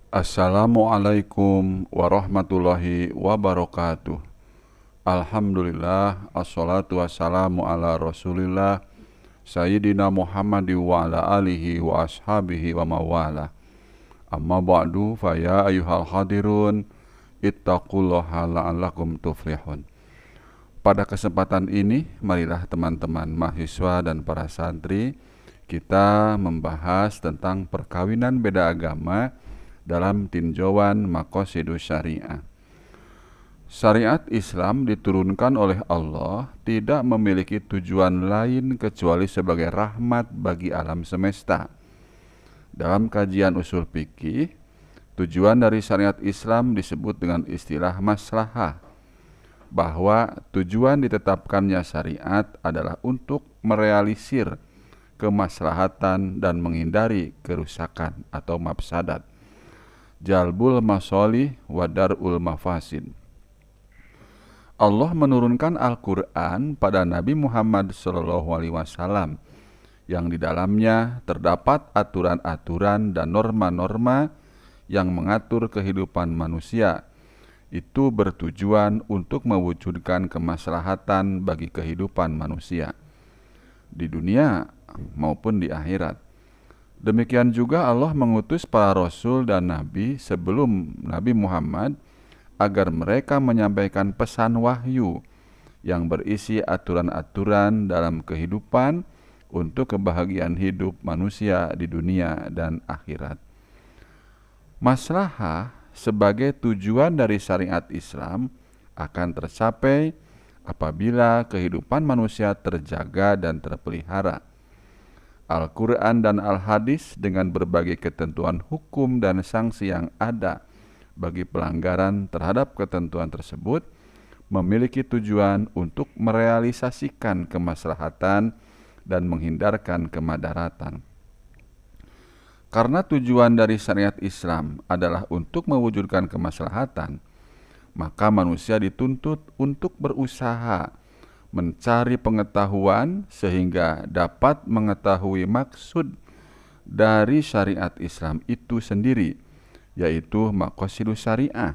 Assalamualaikum warahmatullahi wabarakatuh. Alhamdulillah, assalatu wassalamu ala rasulillah Sayyidina Muhammad wa ala alihi wa ashabihi wa mawala. Amma ba'du, faya ayuhal hadirun, ittaqullaha la'allakum tuflihun. Pada kesempatan ini, marilah teman-teman mahasiswa dan para santri kita membahas tentang perkawinan beda agama dalam tinjauan maqasidus syariah. Syariat Islam diturunkan oleh Allah tidak memiliki tujuan lain kecuali sebagai rahmat bagi alam semesta. Dalam kajian usul fikih, tujuan dari syariat Islam disebut dengan istilah maslahah, bahwa tujuan ditetapkannya syariat adalah untuk merealisir kemaslahatan dan menghindari kerusakan atau mafsadat. Jalbul masolih wa dar'ul mafasid. Allah menurunkan Al-Quran pada Nabi Muhammad SAW yang di dalamnya terdapat aturan-aturan dan norma-norma yang mengatur kehidupan manusia. Itu bertujuan untuk mewujudkan kemaslahatan bagi kehidupan manusia di dunia maupun di akhirat. Demikian juga Allah mengutus para rasul dan nabi sebelum Nabi Muhammad agar mereka menyampaikan pesan wahyu yang berisi aturan-aturan dalam kehidupan untuk kebahagiaan hidup manusia di dunia dan akhirat. Maslahah sebagai tujuan dari syariat Islam akan tercapai apabila kehidupan manusia terjaga dan terpelihara. Al-Quran dan Al-Hadis dengan berbagai ketentuan hukum dan sanksi yang ada bagi pelanggaran terhadap ketentuan tersebut memiliki tujuan untuk merealisasikan kemaslahatan dan menghindarkan kemadaratan. Karena tujuan dari syariat Islam adalah untuk mewujudkan kemaslahatan, maka manusia dituntut untuk berusaha mencari pengetahuan sehingga dapat mengetahui maksud dari syariat Islam itu sendiri, yaitu maqasidus syariah.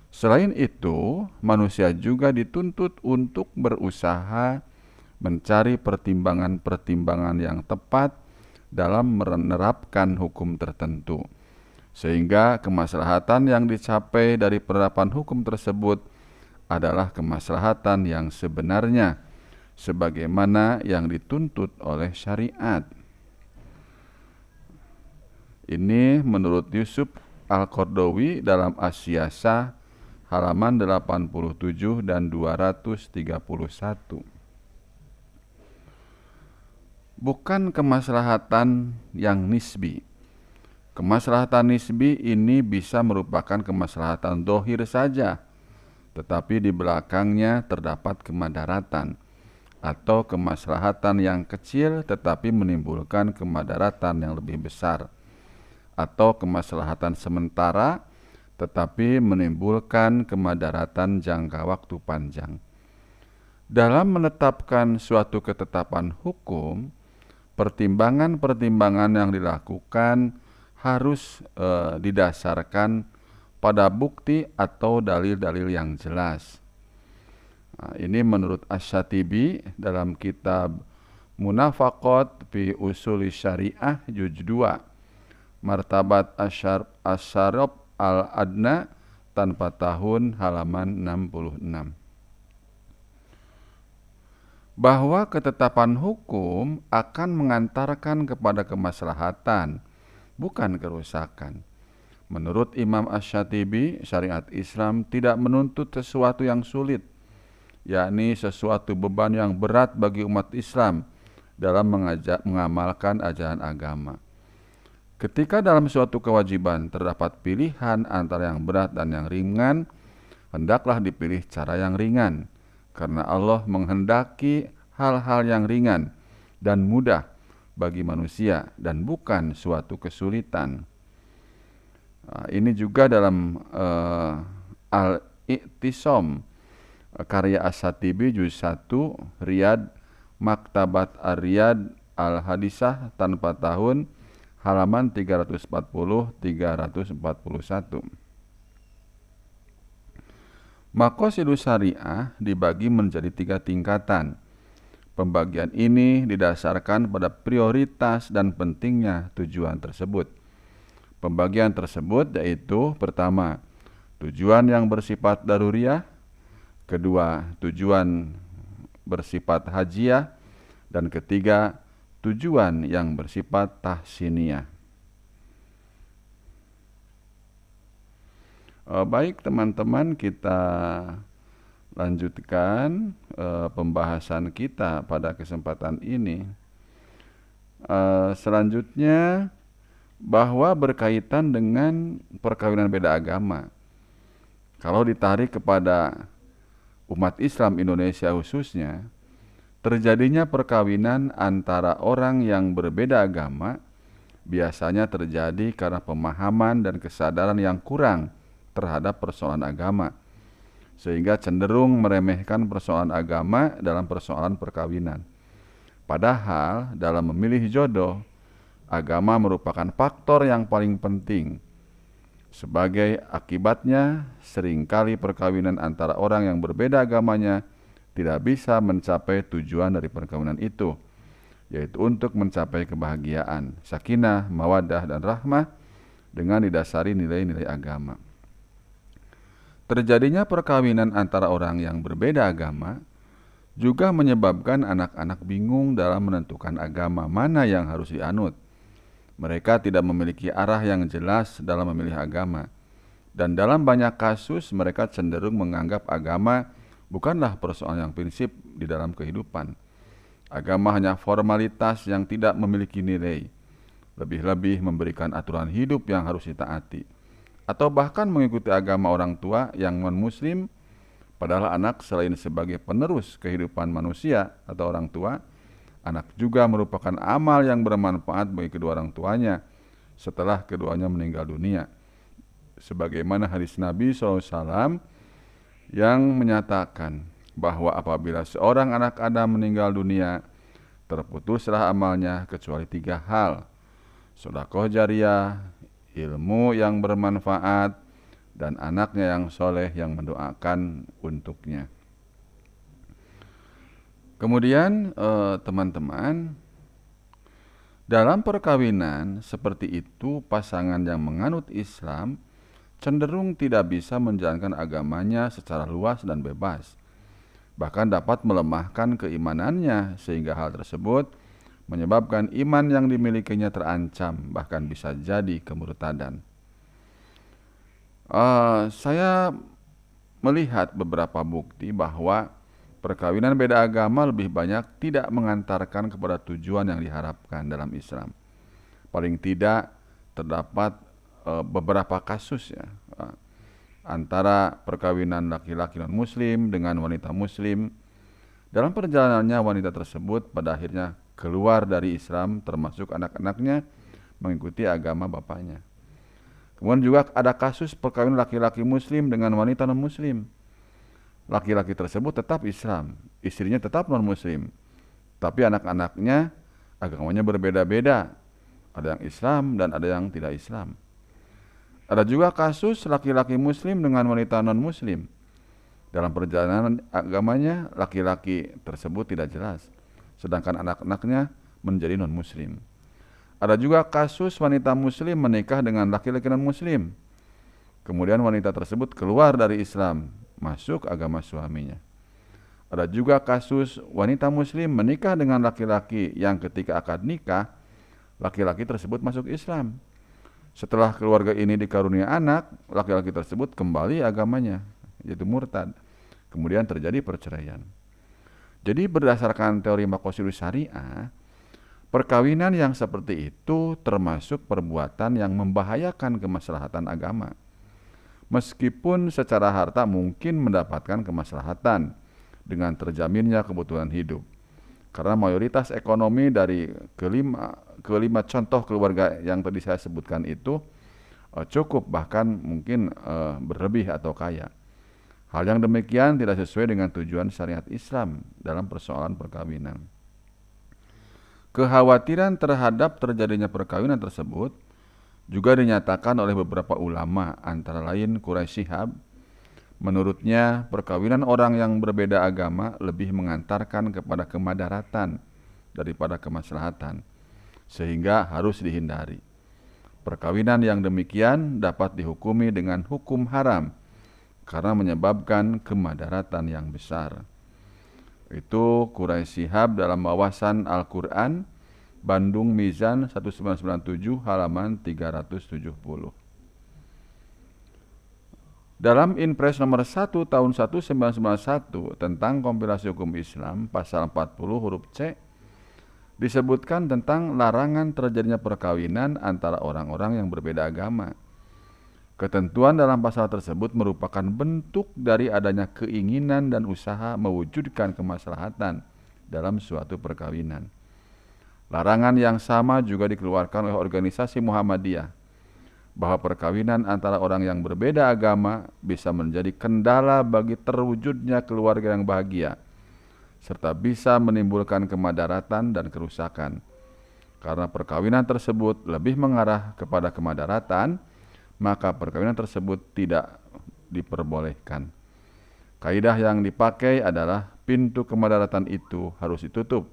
Selain itu, manusia juga dituntut untuk berusaha mencari pertimbangan-pertimbangan yang tepat dalam menerapkan hukum tertentu, sehingga kemaslahatan yang dicapai dari penerapan hukum tersebut adalah kemaslahatan yang sebenarnya sebagaimana yang dituntut oleh syariat. Ini menurut Yusuf Al-Qardawi dalam As-Siyasah halaman 87 dan 231. Bukan kemaslahatan yang nisbi. Kemaslahatan nisbi ini bisa merupakan kemaslahatan dohir saja, tetapi di belakangnya terdapat kemadaratan, atau kemaslahatan yang kecil tetapi menimbulkan kemadaratan yang lebih besar, atau kemaslahatan sementara tetapi menimbulkan kemadaratan jangka waktu panjang. Dalam menetapkan suatu ketetapan hukum, pertimbangan-pertimbangan yang dilakukan harus didasarkan pada bukti atau dalil-dalil yang jelas. Nah, ini menurut Asy-Syatibi dalam kitab Munafaqat fi Usuli Syariah juz 2, Martabat Asyarab Al-Adna tanpa tahun halaman 66. Bahwa ketetapan hukum akan mengantarkan kepada kemaslahatan, bukan kerusakan. Menurut Imam Asy-Syatibi, syariat Islam tidak menuntut sesuatu yang sulit, yakni sesuatu beban yang berat bagi umat Islam dalam mengamalkan ajaran agama. Ketika dalam suatu kewajiban terdapat pilihan antara yang berat dan yang ringan, hendaklah dipilih cara yang ringan, karena Allah menghendaki hal-hal yang ringan dan mudah bagi manusia dan bukan suatu kesulitan. Ini juga dalam Al-I'tisam karya Asy-Syatibi juz 1 Riyad Maktabat Ar-Riyad Al-Hadisah tanpa tahun halaman 340-341. Maqasidus syariah dibagi menjadi 3 tingkatan. Pembagian ini didasarkan pada prioritas dan pentingnya tujuan tersebut. Pembagian tersebut yaitu pertama, tujuan yang bersifat daruriyah, kedua, tujuan bersifat hajiyah, dan ketiga, tujuan yang bersifat tahsiniyah. Baik teman-teman, kita lanjutkan pembahasan kita pada kesempatan ini. Selanjutnya, bahwa berkaitan dengan perkawinan beda agama. Kalau ditarik kepada umat Islam Indonesia khususnya, terjadinya perkawinan antara orang yang berbeda agama biasanya terjadi karena pemahaman dan kesadaran yang kurang terhadap persoalan agama, sehingga cenderung meremehkan persoalan agama dalam persoalan perkawinan. Padahal dalam memilih jodoh, agama merupakan faktor yang paling penting. Sebagai akibatnya, seringkali perkawinan antara orang yang berbeda agamanya tidak bisa mencapai tujuan dari perkawinan itu, yaitu untuk mencapai kebahagiaan, sakinah, mawaddah, dan rahmah dengan didasari nilai-nilai agama. Terjadinya perkawinan antara orang yang berbeda agama juga menyebabkan anak-anak bingung dalam menentukan agama mana yang harus dianut. Mereka tidak memiliki arah yang jelas dalam memilih agama, dan dalam banyak kasus mereka cenderung menganggap agama bukanlah persoalan yang prinsip di dalam kehidupan. Agama hanya formalitas yang tidak memiliki nilai, lebih-lebih memberikan aturan hidup yang harus ditaati, atau bahkan mengikuti agama orang tua yang non-muslim, padahal anak selain sebagai penerus kehidupan manusia atau orang tua, anak juga merupakan amal yang bermanfaat bagi kedua orang tuanya setelah keduanya meninggal dunia. Sebagaimana hadis Nabi SAW yang menyatakan bahwa apabila seorang anak Adam meninggal dunia, terputuslah amalnya kecuali 3 hal: sedekah jariyah, ilmu yang bermanfaat, dan anaknya yang soleh yang mendoakan untuknya. Kemudian teman-teman, dalam perkawinan seperti itu, pasangan yang menganut Islam cenderung tidak bisa menjalankan agamanya secara luas dan bebas, bahkan dapat melemahkan keimanannya, sehingga hal tersebut menyebabkan iman yang dimilikinya terancam, bahkan bisa jadi kemurtadan. Saya melihat beberapa bukti bahwa perkawinan beda agama lebih banyak tidak mengantarkan kepada tujuan yang diharapkan dalam Islam. Paling tidak terdapat beberapa kasus ya, antara perkawinan laki-laki non-muslim dengan wanita muslim. Dalam perjalanannya, wanita tersebut pada akhirnya keluar dari Islam, termasuk anak-anaknya mengikuti agama bapaknya. Kemudian juga ada kasus perkawinan laki-laki muslim dengan wanita non-muslim. Laki-laki tersebut tetap Islam, istrinya tetap non-muslim, tapi anak-anaknya agamanya berbeda-beda. Ada yang Islam dan ada yang tidak Islam. Ada juga kasus laki-laki muslim dengan wanita non-muslim. Dalam perjalanan agamanya, laki-laki tersebut tidak jelas, sedangkan anak-anaknya menjadi non-muslim. Ada juga kasus wanita muslim menikah dengan laki-laki non-muslim. Kemudian wanita tersebut keluar dari Islam, masuk agama suaminya. Ada juga kasus wanita muslim menikah dengan laki-laki yang ketika akad nikah, laki-laki tersebut masuk Islam. Setelah keluarga ini dikarunia anak, laki-laki tersebut kembali agamanya, yaitu murtad. Kemudian terjadi perceraian. Jadi berdasarkan teori maqasidus syariah, perkawinan yang seperti itu termasuk perbuatan yang membahayakan kemaslahatan agama. Meskipun secara harta mungkin mendapatkan kemaslahatan dengan terjaminnya kebutuhan hidup. Karena mayoritas ekonomi dari kelima contoh keluarga yang tadi saya sebutkan itu cukup, bahkan mungkin berlebih atau kaya. Hal yang demikian tidak sesuai dengan tujuan syariat Islam dalam persoalan perkawinan. Kekhawatiran terhadap terjadinya perkawinan tersebut juga dinyatakan oleh beberapa ulama, antara lain Quraisy Shihab. Menurutnya, perkawinan orang yang berbeda agama lebih mengantarkan kepada kemadaratan daripada kemaslahatan, sehingga harus dihindari. Perkawinan yang demikian dapat dihukumi dengan hukum haram karena menyebabkan kemadaratan yang besar. Itu Quraisy Shihab dalam wawasan Al-Quran, Bandung Mizan 1997 halaman 370. Dalam Inpres nomor 1 tahun 1991 tentang kompilasi hukum Islam pasal 40 huruf C disebutkan tentang larangan terjadinya perkawinan antara orang-orang yang berbeda agama. Ketentuan dalam pasal tersebut merupakan bentuk dari adanya keinginan dan usaha mewujudkan kemaslahatan dalam suatu perkawinan. Larangan yang sama juga dikeluarkan oleh organisasi Muhammadiyah, bahwa perkawinan antara orang yang berbeda agama bisa menjadi kendala bagi terwujudnya keluarga yang bahagia, serta bisa menimbulkan kemadaratan dan kerusakan. Karena perkawinan tersebut lebih mengarah kepada kemadaratan, maka perkawinan tersebut tidak diperbolehkan. Kaidah yang dipakai adalah pintu kemadaratan itu harus ditutup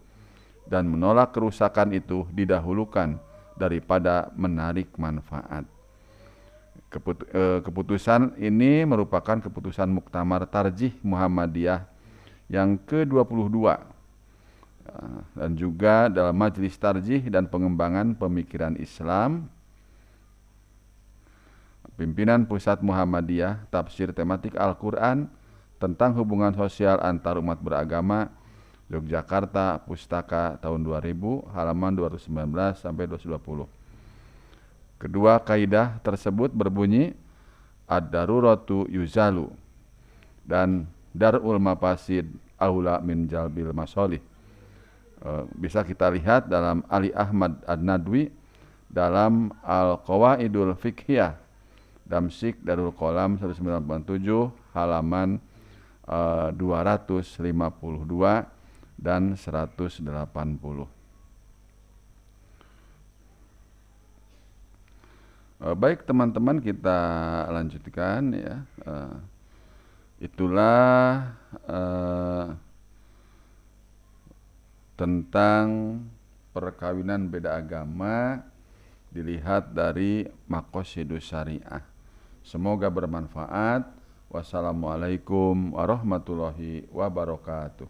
dan menolak kerusakan itu didahulukan daripada menarik manfaat. Keputusan ini merupakan keputusan Muktamar Tarjih Muhammadiyah yang ke-22 dan juga dalam Majelis Tarjih dan Pengembangan Pemikiran Islam, Pimpinan Pusat Muhammadiyah, Tafsir Tematik Al-Quran tentang hubungan sosial antar umat beragama, Yogyakarta, Pustaka tahun 2000, halaman 219 sampai 220. Kedua kaidah tersebut berbunyi ad-daruratu yuzalu dan darul mafasid aula min jalbil masolih. Bisa kita lihat dalam Ali Ahmad Ad-Nadwi dalam Al-Qawaidul Fiqhiyah Damsik Darul Qolam 197 halaman 252 dan 180. Baik teman-teman, kita lanjutkan ya. Itulah tentang perkawinan beda agama dilihat dari maqasidus syariah. Semoga bermanfaat. Wassalamualaikum warahmatullahi wabarakatuh.